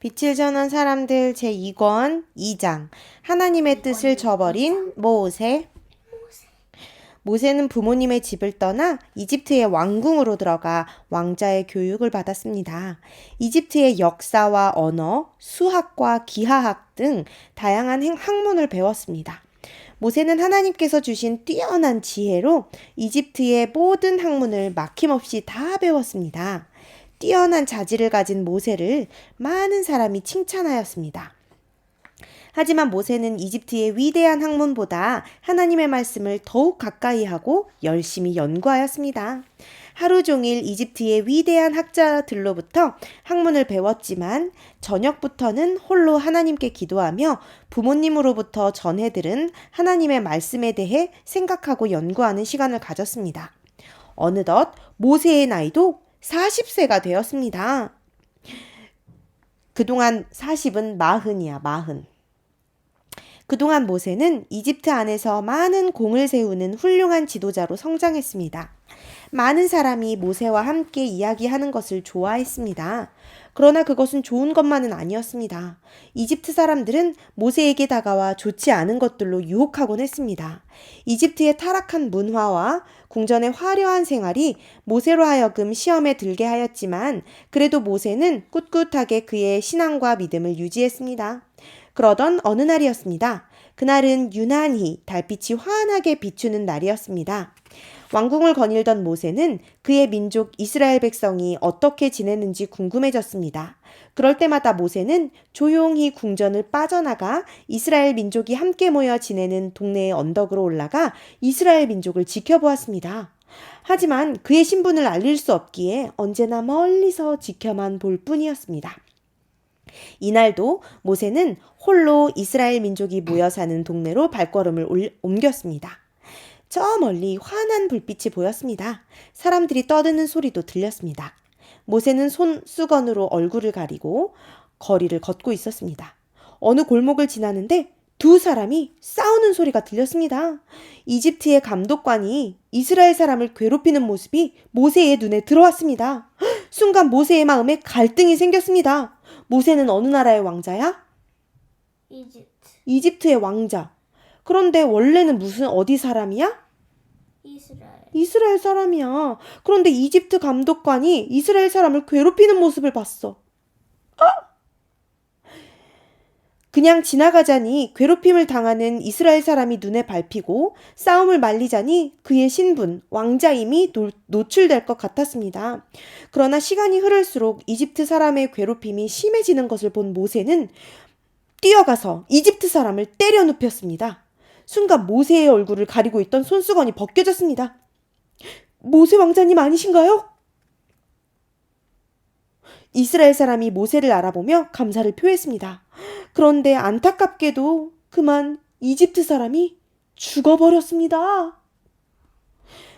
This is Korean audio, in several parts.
빛을 전한 사람들 제2권 2장 하나님의 뜻을 저버린 모세. 모세는 부모님의 집을 떠나 이집트의 왕궁으로 들어가 왕자의 교육을 받았습니다. 이집트의 역사와 언어, 수학과 기하학 등 다양한 학문을 배웠습니다. 모세는 하나님께서 주신 뛰어난 지혜로 이집트의 모든 학문을 막힘없이 다 배웠습니다. 뛰어난 자질을 가진 모세를 많은 사람이 칭찬하였습니다. 하지만 모세는 이집트의 위대한 학문보다 하나님의 말씀을 더욱 가까이 하고 열심히 연구하였습니다. 하루 종일 이집트의 위대한 학자들로부터 학문을 배웠지만 저녁부터는 홀로 하나님께 기도하며 부모님으로부터 전해 들은 하나님의 말씀에 대해 생각하고 연구하는 시간을 가졌습니다. 어느덧 모세의 나이도 40세가 되었습니다. 그동안 40은 마흔이야, 마흔. 그동안 모세는 이집트 안에서 많은 공을 세우는 훌륭한 지도자로 성장했습니다. 많은 사람이 모세와 함께 이야기하는 것을 좋아했습니다. 그러나 그것은 좋은 것만은 아니었습니다. 이집트 사람들은 모세에게 다가와 좋지 않은 것들로 유혹하곤 했습니다. 이집트의 타락한 문화와 궁전의 화려한 생활이 모세로 하여금 시험에 들게 하였지만 그래도 모세는 꿋꿋하게 그의 신앙과 믿음을 유지했습니다. 그러던 어느 날이었습니다. 그날은 유난히 달빛이 환하게 비추는 날이었습니다. 왕궁을 거닐던 모세는 그의 민족 이스라엘 백성이 어떻게 지내는지 궁금해졌습니다. 그럴 때마다 모세는 조용히 궁전을 빠져나가 이스라엘 민족이 함께 모여 지내는 동네의 언덕으로 올라가 이스라엘 민족을 지켜보았습니다. 하지만 그의 신분을 알릴 수 없기에 언제나 멀리서 지켜만 볼 뿐이었습니다. 이날도 모세는 홀로 이스라엘 민족이 모여 사는 동네로 발걸음을 옮겼습니다. 저 멀리 환한 불빛이 보였습니다. 사람들이 떠드는 소리도 들렸습니다. 모세는 손수건으로 얼굴을 가리고 거리를 걷고 있었습니다. 어느 골목을 지나는데 두 사람이 싸우는 소리가 들렸습니다. 이집트의 감독관이 이스라엘 사람을 괴롭히는 모습이 모세의 눈에 들어왔습니다. 순간 모세의 마음에 갈등이 생겼습니다. 모세는 어느 나라의 왕자야? 이집트의 왕자. 그런데 원래는 어디 사람이야? 이스라엘 사람이야. 그런데 이집트 감독관이 이스라엘 사람을 괴롭히는 모습을 봤어. 그냥 지나가자니 괴롭힘을 당하는 이스라엘 사람이 눈에 밟히고 싸움을 말리자니 그의 신분, 왕자임이 노출될 것 같았습니다. 그러나 시간이 흐를수록 이집트 사람의 괴롭힘이 심해지는 것을 본 모세는 뛰어가서 이집트 사람을 때려 눕혔습니다. 순간 모세의 얼굴을 가리고 있던 손수건이 벗겨졌습니다. 모세 왕자님 아니신가요? 이스라엘 사람이 모세를 알아보며 감사를 표했습니다. 그런데 안타깝게도 그만 이집트 사람이 죽어버렸습니다.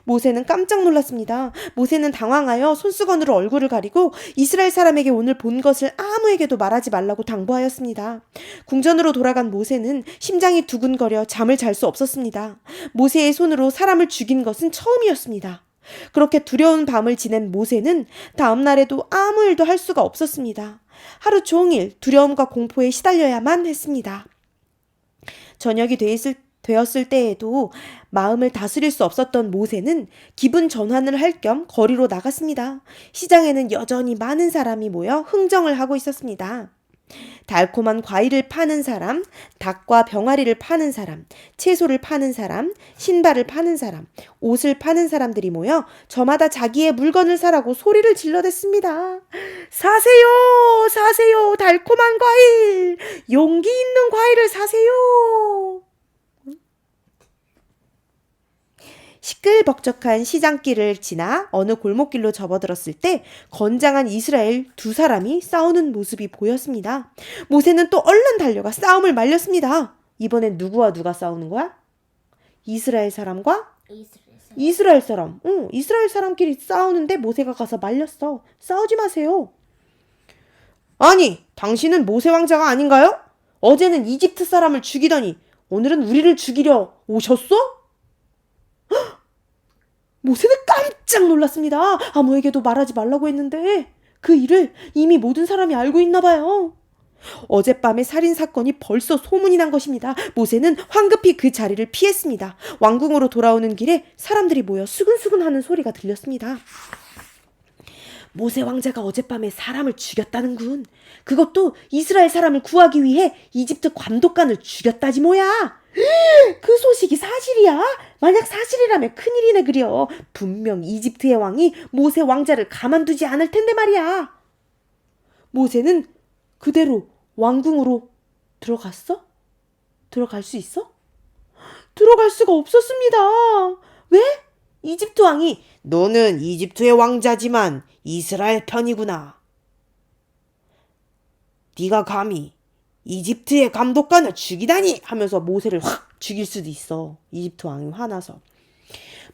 모세는 깜짝 놀랐습니다. 모세는 당황하여 손수건으로 얼굴을 가리고 이스라엘 사람에게 오늘 본 것을 아무에게도 말하지 말라고 당부하였습니다. 궁전으로 돌아간 모세는 심장이 두근거려 잠을 잘 수 없었습니다. 모세의 손으로 사람을 죽인 것은 처음이었습니다. 그렇게 두려운 밤을 지낸 모세는 다음 날에도 아무 일도 할 수가 없었습니다. 하루 종일 두려움과 공포에 시달려야만 했습니다. 저녁이 되었을 때에도 마음을 다스릴 수 없었던 모세는 기분 전환을 할 겸 거리로 나갔습니다. 시장에는 여전히 많은 사람이 모여 흥정을 하고 있었습니다. 달콤한 과일을 파는 사람, 닭과 병아리를 파는 사람, 채소를 파는 사람, 신발을 파는 사람, 옷을 파는 사람들이 모여 저마다 자기의 물건을 사라고 소리를 질러댔습니다. 사세요! 사세요! 달콤한 과일! 용기 있는 과일을 사세요! 시끌벅적한 시장길을 지나 어느 골목길로 접어들었을 때 건장한 이스라엘 두 사람이 싸우는 모습이 보였습니다. 모세는 또 얼른 달려가 싸움을 말렸습니다. 이번엔 누구와 누가 싸우는 거야? 이스라엘 사람과? 이스라엘 사람. 이스라엘 사람끼리 싸우는데 모세가 가서 말렸어. 싸우지 마세요. 아니, 당신은 모세 왕자가 아닌가요? 어제는 이집트 사람을 죽이더니 오늘은 우리를 죽이려 오셨어? 모세는 깜짝 놀랐습니다. 아무에게도 말하지 말라고 했는데 그 일을 이미 모든 사람이 알고 있나 봐요. 어젯밤의 살인 사건이 벌써 소문이 난 것입니다. 모세는 황급히 그 자리를 피했습니다. 왕궁으로 돌아오는 길에 사람들이 모여 수근수근 하는 소리가 들렸습니다. 모세 왕자가 어젯밤에 사람을 죽였다는군. 그것도 이스라엘 사람을 구하기 위해 이집트 감독관을 죽였다지 뭐야. 그 소식이 사실이야? 만약 사실이라면 큰일이네 그려. 분명 이집트의 왕이 모세 왕자를 가만두지 않을 텐데 말이야. 모세는 그대로 왕궁으로 들어갔어? 들어갈 수 있어? 들어갈 수가 없었습니다. 왜? 이집트 왕이 너는 이집트의 왕자지만 이스라엘 편이구나. 네가 감히 이집트의 감독관을 죽이다니 하면서 모세를 확 죽일 수도 있어. 이집트 왕이 화나서.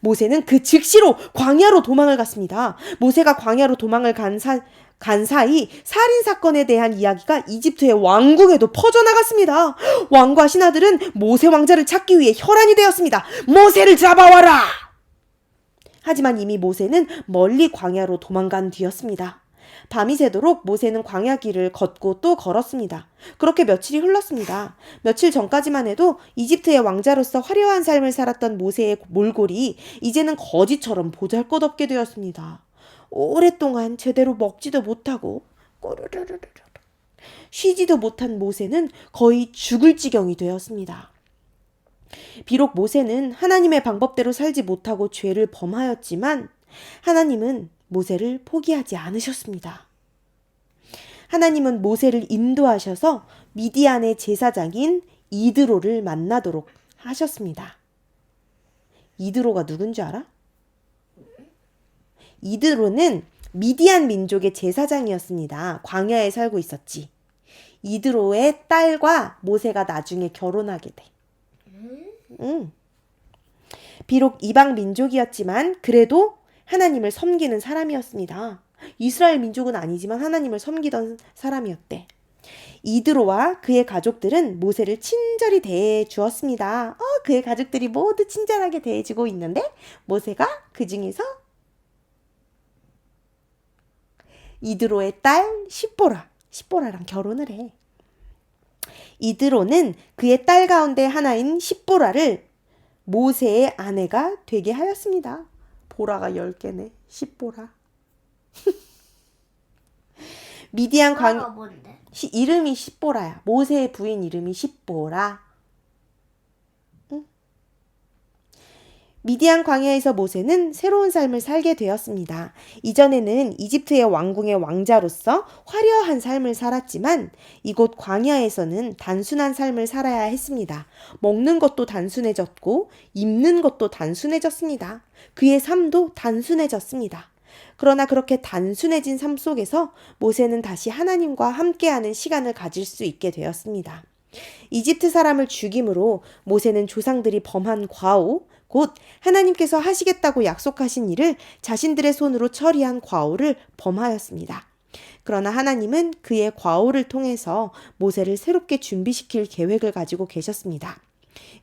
모세는 그 즉시로 광야로 도망을 갔습니다. 모세가 광야로 도망을 간 사이 살인사건에 대한 이야기가 이집트의 왕궁에도 퍼져나갔습니다. 왕과 신하들은 모세 왕자를 찾기 위해 혈안이 되었습니다. 모세를 잡아와라! 하지만 이미 모세는 멀리 광야로 도망간 뒤였습니다. 밤이 새도록 모세는 광야 길을 걷고 또 걸었습니다. 그렇게 며칠이 흘렀습니다. 며칠 전까지만 해도 이집트의 왕자로서 화려한 삶을 살았던 모세의 몰골이 이제는 거지처럼 보잘것없게 되었습니다. 오랫동안 제대로 먹지도 못하고 꼬르르르르 쉬지도 못한 모세는 거의 죽을 지경이 되었습니다. 비록 모세는 하나님의 방법대로 살지 못하고 죄를 범하였지만 하나님은 모세를 포기하지 않으셨습니다. 하나님은 모세를 인도하셔서 미디안의 제사장인 이드로를 만나도록 하셨습니다. 이드로가 누군지 알아? 이드로는 미디안 민족의 제사장이었습니다. 광야에 살고 있었지. 이드로의 딸과 모세가 나중에 결혼하게 돼. 비록 이방 민족이었지만 그래도 하나님을 섬기는 사람이었습니다. 이스라엘 민족은 아니지만 하나님을 섬기던 사람이었대. 이드로와 그의 가족들은 모세를 친절히 대해 주었습니다. 그의 가족들이 모두 친절하게 대해주고 있는데 모세가 그 중에서 이드로의 딸 시뽀라랑 결혼을 해. 이드로는 그의 딸 가운데 하나인 시뽀라를 모세의 아내가 되게 하였습니다. 보라가 10개네. 시뽀라. 미디안 뭔데? 이름이 시뽀라야. 모세의 부인 이름이 시뽀라. 미디안 광야에서 모세는 새로운 삶을 살게 되었습니다. 이전에는 이집트의 왕궁의 왕자로서 화려한 삶을 살았지만 이곳 광야에서는 단순한 삶을 살아야 했습니다. 먹는 것도 단순해졌고 입는 것도 단순해졌습니다. 그의 삶도 단순해졌습니다. 그러나 그렇게 단순해진 삶 속에서 모세는 다시 하나님과 함께하는 시간을 가질 수 있게 되었습니다. 이집트 사람을 죽임으로 모세는 조상들이 범한 과오, 곧 하나님께서 하시겠다고 약속하신 일을 자신들의 손으로 처리한 과오를 범하였습니다. 그러나 하나님은 그의 과오를 통해서 모세를 새롭게 준비시킬 계획을 가지고 계셨습니다.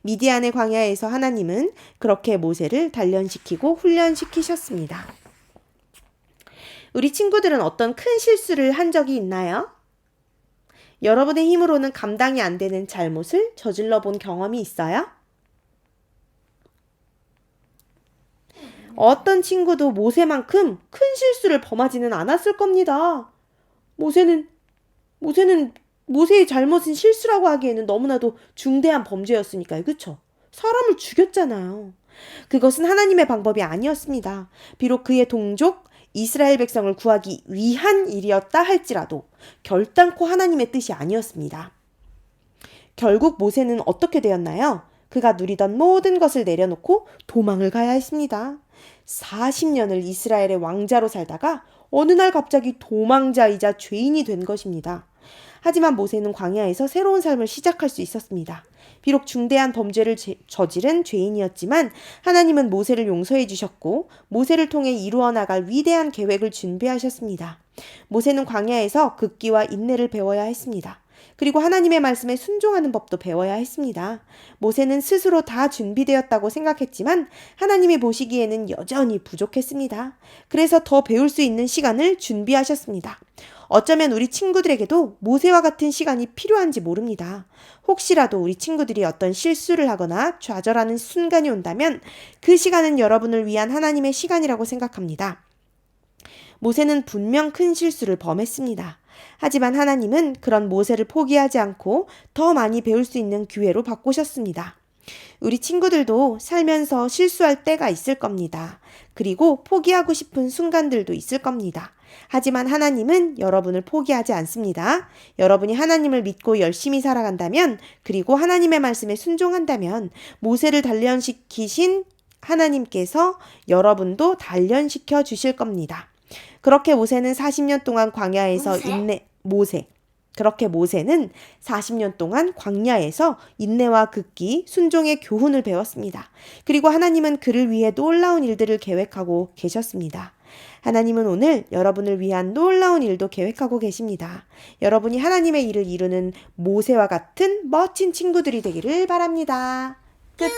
미디안의 광야에서 하나님은 그렇게 모세를 단련시키고 훈련시키셨습니다. 우리 친구들은 어떤 큰 실수를 한 적이 있나요? 여러분의 힘으로는 감당이 안 되는 잘못을 저질러 본 경험이 있어요? 어떤 친구도 모세만큼 큰 실수를 범하지는 않았을 겁니다. 모세는 모세의 잘못은 실수라고 하기에는 너무나도 중대한 범죄였으니까요. 그쵸? 사람을 죽였잖아요. 그것은 하나님의 방법이 아니었습니다. 비록 그의 동족 이스라엘 백성을 구하기 위한 일이었다 할지라도 결단코 하나님의 뜻이 아니었습니다. 결국 모세는 어떻게 되었나요? 그가 누리던 모든 것을 내려놓고 도망을 가야 했습니다. 40년을 이스라엘의 왕자로 살다가 어느 날 갑자기 도망자이자 죄인이 된 것입니다. 하지만 모세는 광야에서 새로운 삶을 시작할 수 있었습니다. 비록 중대한 범죄를 저지른 죄인이었지만 하나님은 모세를 용서해 주셨고 모세를 통해 이루어 나갈 위대한 계획을 준비하셨습니다. 모세는 광야에서 극기와 인내를 배워야 했습니다. 그리고 하나님의 말씀에 순종하는 법도 배워야 했습니다. 모세는 스스로 다 준비되었다고 생각했지만 하나님이 보시기에는 여전히 부족했습니다. 그래서 더 배울 수 있는 시간을 준비하셨습니다. 어쩌면 우리 친구들에게도 모세와 같은 시간이 필요한지 모릅니다. 혹시라도 우리 친구들이 어떤 실수를 하거나 좌절하는 순간이 온다면 그 시간은 여러분을 위한 하나님의 시간이라고 생각합니다. 모세는 분명 큰 실수를 범했습니다. 하지만 하나님은 그런 모세를 포기하지 않고 더 많이 배울 수 있는 기회로 바꾸셨습니다. 우리 친구들도 살면서 실수할 때가 있을 겁니다. 그리고 포기하고 싶은 순간들도 있을 겁니다. 하지만 하나님은 여러분을 포기하지 않습니다. 여러분이 하나님을 믿고 열심히 살아간다면, 그리고 하나님의 말씀에 순종한다면 모세를 단련시키신 하나님께서 여러분도 단련시켜 주실 겁니다. 그렇게 모세는 40년 동안 광야에서 그렇게 모세는 40년 동안 광야에서 인내와 극기, 순종의 교훈을 배웠습니다. 그리고 하나님은 그를 위해 놀라운 일들을 계획하고 계셨습니다. 하나님은 오늘 여러분을 위한 놀라운 일도 계획하고 계십니다. 여러분이 하나님의 일을 이루는 모세와 같은 멋진 친구들이 되기를 바랍니다. 끝.